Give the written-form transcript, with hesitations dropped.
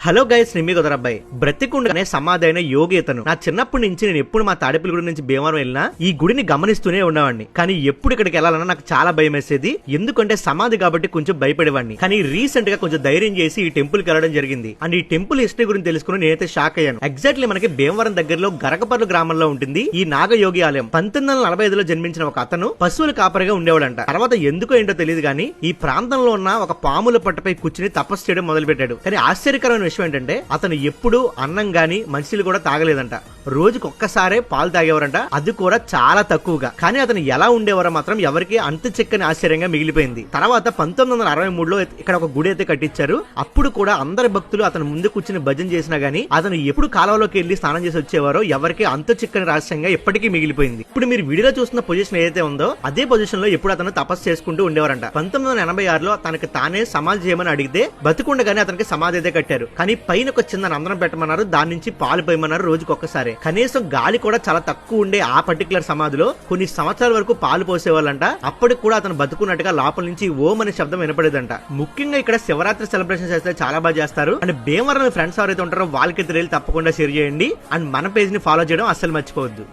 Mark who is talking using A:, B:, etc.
A: Hello guys, నేను మీ కుదరబ్బాయి. బ్రతికుండగానే సమాధి అయిన యోగి ఇతను. నా చిన్నప్పటి నుంచి నేను ఎప్పుడు మా తాడేపల్లి నుంచి భీమవరం వెళ్ళినా ఈ గుడిని గమనిస్తూనే ఉండేవాడిని. కానీ ఎప్పుడు ఇక్కడికి వెళ్ళాలన్నా నాకు చాలా భయం వేసేది. ఎందుకంటే సమాధి కాబట్టి కొంచెం భయపడేవాడిని. కానీ రీసెంట్ గా కొంచెం ధైర్యం చేసి ఈ టెంపుల్ కి వెళ్ళడం జరిగింది. అండ్ ఈ టెంపుల్ హిస్టరీ గురించి తెలుసుకుని నేనైతే షాక్ అయ్యాను. ఎగ్జాక్ట్లీ మనకి భీమవరం దగ్గరలో గరకపర్లు గ్రామంలో ఉంటుంది ఈ నాగయోగి ఆలయం. 1945లో జన్మించిన ఒక అతను పశువుల కాపరిగా ఉండేవాడంట. తర్వాత ఎందుకో ఏంటో తెలియదు కానీ ఈ ప్రాంతంలో ఉన్న ఒక పాముల పట్టపై కూర్చుని తపస్సు చేయడం మొదలు పెట్టాడు. కానీ ఆశ్చర్యకరమైన విషయం ఏంటంటే అతను ఎప్పుడు అన్నం గాని మంచిలు కూడా తాగలేదంట. రోజుకి ఒక్కసారే పాలు తాగేవారంట, అది కూడా చాలా తక్కువగా. కానీ అతను ఎలా ఉండేవారో మాత్రం ఎవరికి అంత చిక్కని ఆశ్చర్యంగా మిగిలిపోయింది. తర్వాత 1963లో ఇక్కడ ఒక గుడి అయితే కట్టించారు. అప్పుడు కూడా అందరి భక్తులు అతను ముందు కూర్చుని భజన చేసినా గానీ అతను ఎప్పుడు కాలువలోకి వెళ్లి స్నానం చేసి వచ్చేవారో ఎవరికి అంత చిక్కని రహస్యంగా ఎప్పటికీ మిగిలిపోయింది. ఇప్పుడు మీరు వీడియోలో చూస్తున్న పొజిషన్ ఏదైతే ఉందో అదే పొజిషన్ లో ఎప్పుడు అతను తపస్సు చేసుకుంటూ ఉండేవారంట. 1986లో తనకి తానే సమాధి చేయమని అడిగితే బతికుండగానే అతనికి సమాధి అయితే కట్టారు. కానీ పైన ఒక చిన్న రంధ్రం పెట్టమన్నారు, దాని నుంచి పాలు పోయమన్నారు రోజుకి ఒక్కసారి. కనీసం గాలి కూడా చాలా తక్కువ ఉండే ఆ పర్టికులర్ సమాధిలో కొన్ని సంవత్సరాల వరకు పాలు పోసేవాళ్ళంట. అప్పటికి కూడా అతను బతుకున్నట్టుగా లోపల నుంచి ఓం అనే శబ్దం వినపడేదంట. ముఖ్యంగా ఇక్కడ శివరాత్రి సెలబ్రేషన్ చేస్తే చాలా బాగా చేస్తారు. అండ్ భీమవరం ఫ్రెండ్స్ ఎవరైతే ఉంటారో వాళ్ళకి తెలియదు, తప్పకుండా షేర్ చేయండి. అండ్ మన పేజ్ ని ఫాలో చేయడం అస్సలు మర్చిపోవద్దు.